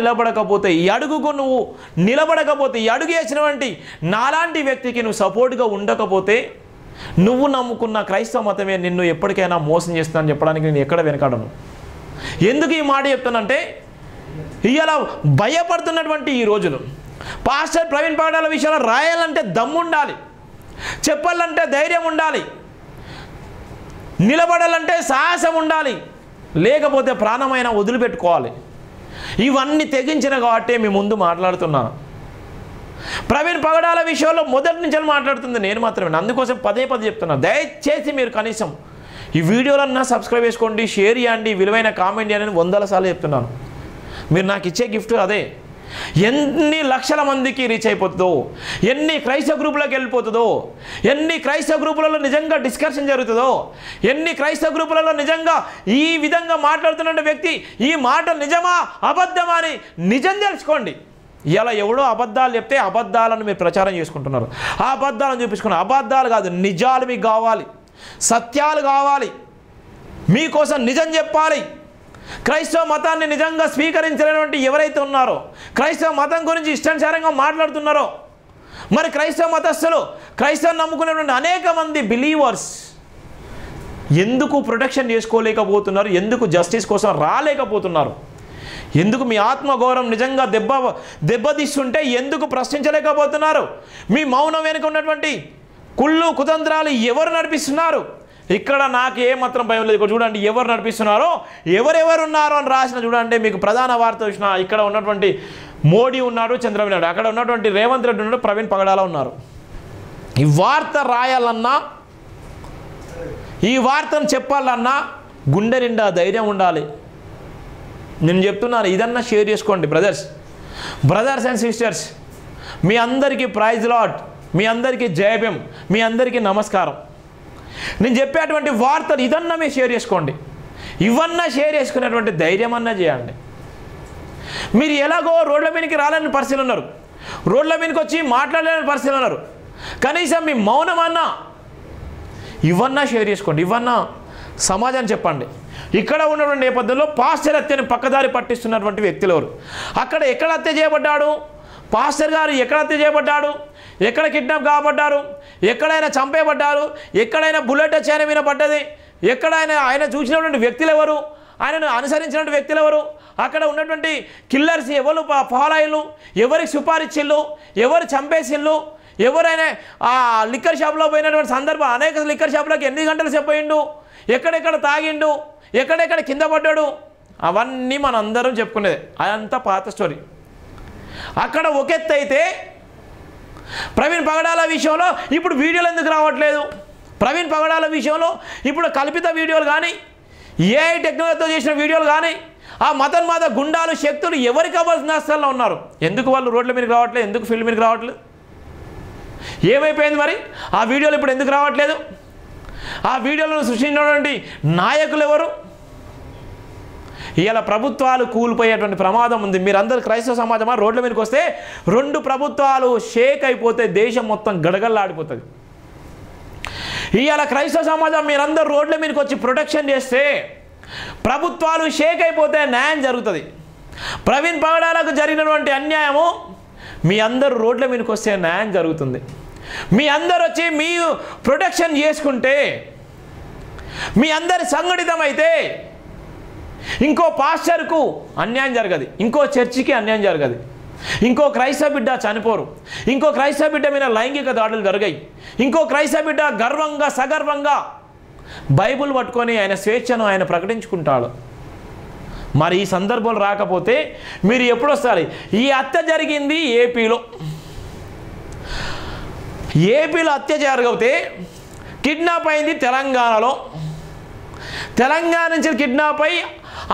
నిలబడకపోతే, ఈ అడుగుకు నువ్వు నిలబడకపోతే, ఈ అడుగు వేసినటువంటి నాలాంటి వ్యక్తికి నువ్వు సపోర్ట్గా ఉండకపోతే, నువ్వు నమ్ముకున్న క్రైస్తవ మతమే నిన్ను ఎప్పటికైనా మోసం చేస్తుందని చెప్పడానికి నేను ఎక్కడ వెనకాడను. ఎందుకు ఈ మాట చెప్తానంటే, ఇలా భయపడుతున్నటువంటి ఈ రోజులు పాస్టర్ ప్రవీణ్ పగడాల విషయంలో రాయాలంటే దమ్ము ఉండాలి, చెప్పాలంటే ధైర్యం ఉండాలి, నిలబడాలంటే సాహసం ఉండాలి, లేకపోతే ప్రాణమైన వదిలిపెట్టుకోవాలి. ఇవన్నీ తెగించిన కాబట్టి మీ ముందు మాట్లాడుతున్నాను. ప్రవీణ్ పగడాల విషయంలో మొదటి నుంచి మాట్లాడుతుంది నేను మాత్రమే. అందుకోసం పదే చెప్తున్నాను, దయచేసి మీరు కనీసం ఈ వీడియోలన్నా సబ్స్క్రైబ్ చేసుకోండి, షేర్ చేయండి, విలువైన కామెంట్ చేయండి 100 సార్లు చెప్తున్నాను. మీరు నాకు ఇచ్చే గిఫ్ట్ అదే. ఎన్ని లక్షల మందికి రీచ్ అయిపోతుందో, ఎన్ని క్రైస్తవ గ్రూపులకు వెళ్ళిపోతుందో, ఎన్ని క్రైస్తవ గ్రూపులలో నిజంగా డిస్కషన్ జరుగుతుందో, ఎన్ని క్రైస్తవ గ్రూపులలో నిజంగా ఈ విధంగా మాట్లాడుతున్న వ్యక్తి ఈ మాట నిజమా అబద్ధమా అని నిజం తెలుసుకోండి. ఇలా ఎవడో అబద్ధాలు చెప్తే అబద్ధాలను మీరు ప్రచారం చేసుకుంటున్నారు. ఆ అబద్ధాలను చూపించుకున్నారు. అబద్ధాలు కాదు, నిజాలు మీకు కావాలి, సత్యాలు కావాలి, మీకోసం నిజం చెప్పాలి. క్రైస్తవ మతాన్ని నిజంగా స్వీకరించినటువంటి ఎవరైతే ఉన్నారో, క్రైస్తవ మతం గురించి ఇష్టానుసారంగా మాట్లాడుతున్నారో, మరి క్రైస్తవ మతస్థులు, క్రైస్తవం నమ్ముకునేటువంటి అనేక మంది బిలీవర్స్ ఎందుకు ప్రొటెక్షన్ చేసుకోలేకపోతున్నారు? ఎందుకు జస్టిస్ కోసం రాలేకపోతున్నారు? ఎందుకు మీ ఆత్మగౌరవం నిజంగా దెబ్బతీస్తుంటే ఎందుకు ప్రశ్నించలేకపోతున్నారు? మీ మౌనం వెనుక ఉన్నటువంటి కుళ్ళు కుతంత్రాలు ఎవరు నడిపిస్తున్నారు? ఇక్కడ నాకు ఏమాత్రం భయం లేదు. ఇక్కడ చూడండి ఎవరు నడిపిస్తున్నారో, ఎవరెవరు ఉన్నారో అని రాసిన చూడండి. మీకు ప్రధాన వార్త చూసిన ఇక్కడ ఉన్నటువంటి మోడీ ఉన్నాడు, చంద్రబాబు నాయుడు, అక్కడ ఉన్నటువంటి రేవంత్ రెడ్డి ఉన్నాడు, ప్రవీణ్ పగడాల ఉన్నారు. ఈ వార్త రాయాలన్నా, ఈ వార్తను చెప్పాలన్నా గుండె నిండా ధైర్యం ఉండాలి. నేను చెప్తున్నాను, ఇదన్నా షేర్ చేసుకోండి బ్రదర్స్ అండ్ సిస్టర్స్. మీ అందరికీ ప్రైజ్ లార్డ్, మీ అందరికీ జయభీం, మీ అందరికీ నమస్కారం. నేను చెప్పేటువంటి వార్తలు ఇదన్నా మీరు షేర్ చేసుకోండి. ఇవన్నా షేర్ చేసుకునేటువంటి ధైర్యం అన్నా చేయండి. మీరు ఎలాగో రోడ్ల మీదకి రాలేని పరిస్థితులు ఉన్నారు, రోడ్ల మీదకి వచ్చి మాట్లాడలేని పరిస్థితులు ఉన్నారు. కనీసం మీ మౌనం అన్నా ఇవన్నా షేర్ చేసుకోండి, ఇవన్నా సమాజాన్ని చెప్పండి. ఇక్కడ ఉన్నటువంటి నేపథ్యంలో పాస్టర్ హత్యని పక్కదారి పట్టిస్తున్నటువంటి వ్యక్తులు ఎవరు? అక్కడ ఎక్కడ హత్య చేయబడ్డాడు? పాస్టర్ గారు ఎక్కడ హత్య చేయబడ్డాడు? ఎక్కడ కిడ్నాప్ కాబడ్డారు? ఎక్కడైనా చంపేయబడ్డారు? ఎక్కడైనా బుల్లెట్ వచ్చి ఆయన మీద పడ్డది? ఎక్కడైనా ఆయన చూసినటువంటి వ్యక్తులు ఎవరు? ఆయనను అనుసరించినటువంటి వ్యక్తులు ఎవరు? అక్కడ ఉన్నటువంటి కిల్లర్స్ ఎవరు? ఫాలోయిలు ఎవరికి సుపారిచ్చిళ్ళు? ఎవరు చంపేసిళ్ళు? ఎవరైనా ఆ లిక్కర్ షాప్లో పోయినటువంటి సందర్భం, అనేక లిక్కర్ షాప్లోకి ఎన్ని గంటలు సేపు పోయిండు, ఎక్కడెక్కడ తాగిండు, ఎక్కడెక్కడ కింద పడ్డాడు, అవన్నీ మన అందరం చెప్పుకునేది. అదంతా పాత స్టోరీ. అక్కడ ఒక ఎత్తు అయితే ప్రవీణ్ పగడాల విషయంలో ఇప్పుడు వీడియోలు ఎందుకు రావట్లేదు? ప్రవీణ్ పగడాల విషయంలో ఇప్పుడు కల్పిత వీడియోలు కానీ, ఏఐ టెక్నాలజీతో చేసిన వీడియోలు కానీ, ఆ మతోన్మాద గుండాలు శక్తులు ఎవరికి అవ్వాల్సిన స్థలంలో ఉన్నారు? ఎందుకు వాళ్ళు రోడ్ల మీదకి రావట్లేదు? ఎందుకు ఫీల్డ్ మీదకి రావట్లేదు? ఏమైపోయింది మరి? ఆ వీడియోలు ఇప్పుడు ఎందుకు రావట్లేదు? ఆ వీడియోలను సృష్టించినటువంటి నాయకులు ఎవరు? ఇలా ప్రభుత్వాలు కూలిపోయేటువంటి ప్రమాదం ఉంది. మీరందరూ క్రైస్తవ సమాజమా రోడ్ల మీదకి వస్తే 2 ప్రభుత్వాలు షేక్ అయిపోతే దేశం మొత్తం గడగడలాడిపోతుంది. ఇవాళ క్రైస్తవ సమాజం మీరందరూ రోడ్ల మీదకి వచ్చి ప్రొటెక్షన్ చేస్తే ప్రభుత్వాలు షేక్ అయిపోతే న్యాయం జరుగుతుంది. ప్రవీణ్ పగడాలకు జరిగినటువంటి అన్యాయము మీ అందరూ రోడ్ల మీదకి వస్తే న్యాయం జరుగుతుంది. మీ అందరూ వచ్చి మీ ప్రొటెక్షన్ చేసుకుంటే, మీ అందరి సంఘటితమైతే ఇంకో పాస్టర్కు అన్యాయం జరగదు, ఇంకో చర్చికి అన్యాయం జరగదు, ఇంకో క్రైస్తవ బిడ్డ చనిపోరు, ఇంకో క్రైస్తవ బిడ్డ మీద లైంగిక దాడులు జరిగాయి, ఇంకో క్రైస్తవ బిడ్డ గర్వంగా సగర్వంగా బైబుల్ పట్టుకొని ఆయన స్వేచ్ఛను ఆయన ప్రకటించుకుంటాడు. మరి ఈ సందర్భంలో రాకపోతే మీరు ఎప్పుడు వస్తారు? ఈ హత్య జరిగింది ఏపీలో. ఏపీలో హత్య జరిగితే కిడ్నాప్ అయింది తెలంగాణలో. తెలంగాణ నుంచి కిడ్నాప్ అయి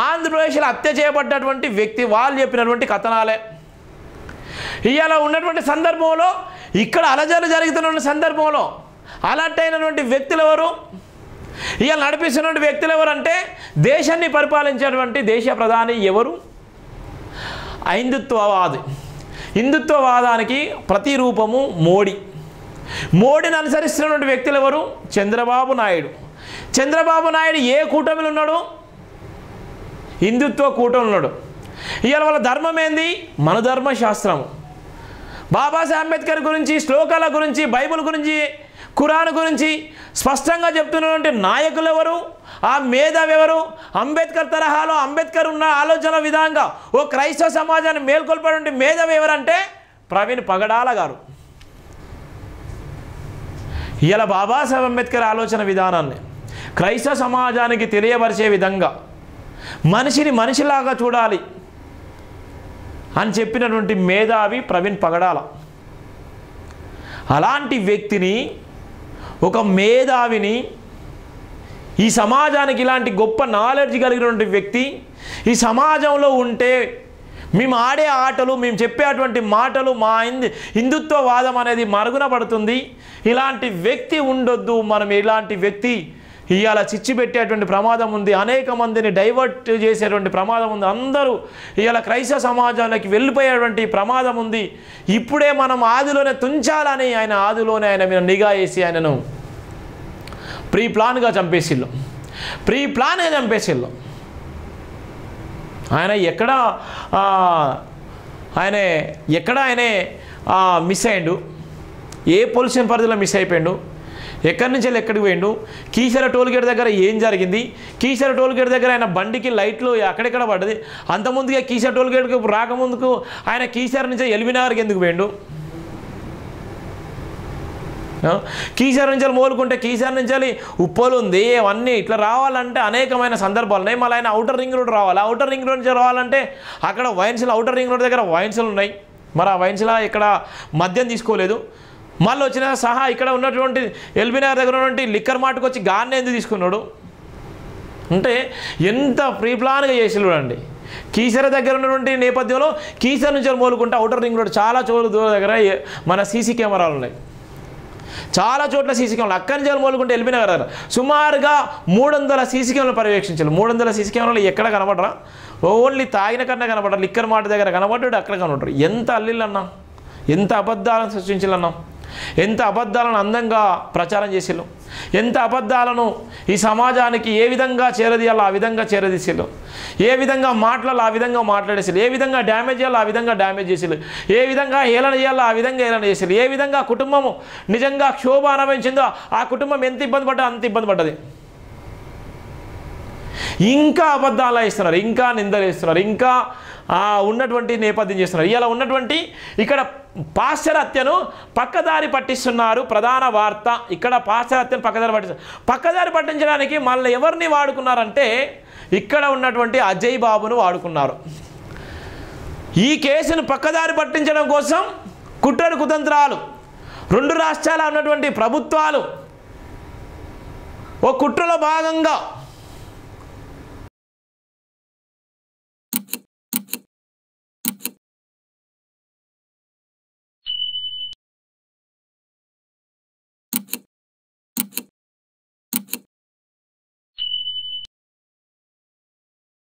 ఆంధ్రప్రదేశ్లో హత్య చేయబడ్డటువంటి వ్యక్తి వాళ్ళు చెప్పినటువంటి కథనాలే. ఇవాళ ఉన్నటువంటి సందర్భంలో, ఇక్కడ అలజడి జరుగుతున్న సందర్భంలో అలర్ట్ అయినటువంటి వ్యక్తులు ఎవరు? ఇవాళ నడిపిస్తున్నటువంటి వ్యక్తులు ఎవరు అంటే, దేశాన్ని పరిపాలించేటువంటి దేశ ప్రధాని ఎవరు? హిందుత్వవాది. హిందుత్వవాదానికి ప్రతిరూపము మోడీ. మోడీని అనుసరిస్తున్నటువంటి వ్యక్తులు ఎవరు? చంద్రబాబు నాయుడు. చంద్రబాబు నాయుడు ఏ కూటమిలో ఉన్నాడు? హిందుత్వ కూటమిలో ఉన్నాడు. ఇవాళ వాళ్ళ ధర్మం ఏంది? మన ధర్మశాస్త్రము. బాబాసాహెబ్ అంబేద్కర్ గురించి, శ్లోకాల గురించి, బైబిల్ గురించి, ఖురాన్ గురించి స్పష్టంగా చెప్తున్నటువంటి నాయకులు ఎవరు? ఆ మేధావి ఎవరు? అంబేద్కర్ తరహాలో అంబేద్కర్ ఉన్న ఆలోచన విధానంగా ఓ క్రైస్తవ సమాజాన్ని మేల్కొల్పేటువంటి మేధావి ఎవరంటే ప్రవీణ్ పగడాల గారు. ఇలా బాబాసాహెబ్ అంబేద్కర్ ఆలోచన విధానాన్ని క్రైస్తవ సమాజానికి తెలియపరిచే విధంగా మనిషిని మనిషిలాగా చూడాలి అని చెప్పినటువంటి మేధావి ప్రవీణ్ పగడాల. అలాంటి వ్యక్తిని, ఒక మేధావిని, ఈ సమాజానికి ఇలాంటి గొప్ప నాలెడ్జ్ కలిగినటువంటి వ్యక్తి ఈ సమాజంలో ఉంటే మేము ఆడే ఆటలు, మేము చెప్పేటువంటి మాటలు, మా హిందుత్వవాదం అనేది మరుగున పడుతుంది. ఇలాంటి వ్యక్తి ఉండొద్దు. మనం ఇలాంటి వ్యక్తి ఇవాళ చిచ్చు పెట్టేటువంటి ప్రమాదం ఉంది, అనేక మందిని డైవర్ట్ చేసేటువంటి ప్రమాదం ఉంది, అందరూ ఇవాళ క్రైస్తవ సమాజంలోకి వెళ్ళిపోయేటువంటి ప్రమాదం ఉంది. ఇప్పుడే మనం ఆదిలోనే తుంచాలని ఆదిలోనే ఆయన మీద నిఘా వేసి ఆయనను ప్రీ ప్లాన్గా చంపేసిళ్ళు. ఆయన ఎక్కడ మిస్ అయ్యిండు? ఏ పొల్యూషన్ పరిధిలో మిస్ అయిపోయిండు? ఎక్కడి నుంచి ఎక్కడికి పోయిండు? కీసర టోల్గేట్ దగ్గర ఏం జరిగింది? కీసర టోల్గేట్ దగ్గర ఆయన బండికి లైట్లు అక్కడెక్కడ పడ్డది? అంతకుముందుగా కీసర టోల్గేట్కి రాకముందుకు ఆయన కీసర నుంచి ఎల్బీనగర్కి ఎందుకు పోయిండు? కీసర నుంచి మోలుకుంటే కీసర నుంచి ఉప్పలు ఉంది, అవన్నీ ఇట్లా రావాలంటే అనేకమైన సందర్భాలు ఉన్నాయి. మళ్ళీ ఆయన అవుటర్ రింగ్ రోడ్ రావాలి. అవుటర్ రింగ్ రోడ్ నుంచి రావాలంటే అక్కడ వైన్స్లో, అవుటర్ రింగ్ రోడ్ దగ్గర వైన్స్లు ఉన్నాయి. మరి ఆ వైన్స్లో ఇక్కడ మద్యం తీసుకోలేదు. మళ్ళీ వచ్చిన సహా ఇక్కడ ఉన్నటువంటి ఎల్బీనగర్ దగ్గర ఉన్నటువంటి లిక్కర్ మార్ట్కి వచ్చి గాన్ని ఎందుకు తీసుకున్నాడు అంటే ఎంత ప్రీ ప్లాన్గా చేసి చూడండి. కీసర దగ్గర ఉన్నటువంటి నేపథ్యంలో కీసర నుంచి మోలుకుంటే అవుటర్ రింగ్ రోడ్ చాలా దూరం దగ్గర మన సీసీ కెమెరాలు ఉన్నాయి. చాలా చోట్ల సీసీ కెమెరాలు. అక్కడి నుంచి మోలుకుంటే ఎల్బీనగర్ దగ్గర సుమారుగా 300 సీసీ కెమెరాలు పర్యవేక్షించాలి. 300 సీసీ కెమెరాలు ఎక్కడ కనబడరా? ఓన్లీ తాగిన కన్నా కనబడరు, లిక్కర్ మార్ట్ దగ్గర కనబడ్డాడు, అక్కడ కనబడ్డారు. ఎంత అల్లిళ్ళన్నా, ఎంత అబద్ధాలను సృష్టించాలన్నా, ఎంత అబద్ధాలను అందంగా ప్రచారం చేసిళ్ళు, ఎంత అబద్ధాలను ఈ సమాజానికి ఏ విధంగా చేరదీయాలో ఆ విధంగా చేరదీసిళ్ళు, ఏ విధంగా మాట్లాడాలో ఆ విధంగా మాట్లాడేసిళ్ళు, ఏ విధంగా డ్యామేజ్ చేయాలో ఆ విధంగా డ్యామేజ్ చేసిళ్ళు, ఏ విధంగా హేళన చేయాలో ఆ విధంగా హేళన చేసిళ్ళు, ఏ విధంగా కుటుంబము నిజంగా క్షోభ అనుభవించిందో ఆ కుటుంబం ఎంత ఇబ్బంది పడ్డా అంత ఇబ్బంది పడ్డది. ఇంకా అబద్ధాలు ఇస్తున్నారు, ఇంకా నిందలు ఇస్తున్నారు, ఇంకా ఉన్నటువంటి నేపథ్యం చేస్తున్నారు. ఇలా ఉన్నటువంటి ఇక్కడ పాశ్చాత్యను పక్కదారి పట్టిస్తున్నారు. ప్రధాన వార్త ఇక్కడ పాశ్చాత్యను పక్కదారి పట్టించడానికి మళ్ళీ ఎవరిని వాడుకున్నారంటే ఇక్కడ ఉన్నటువంటి అజయ్ బాబును వాడుకున్నారు. ఈ కేసును పక్కదారి పట్టించడం కోసం కుట్రలు కుతంత్రాలు, 2 రాష్ట్రాల ఉన్నటువంటి ప్రభుత్వాలు ఓ కుట్రలో భాగంగా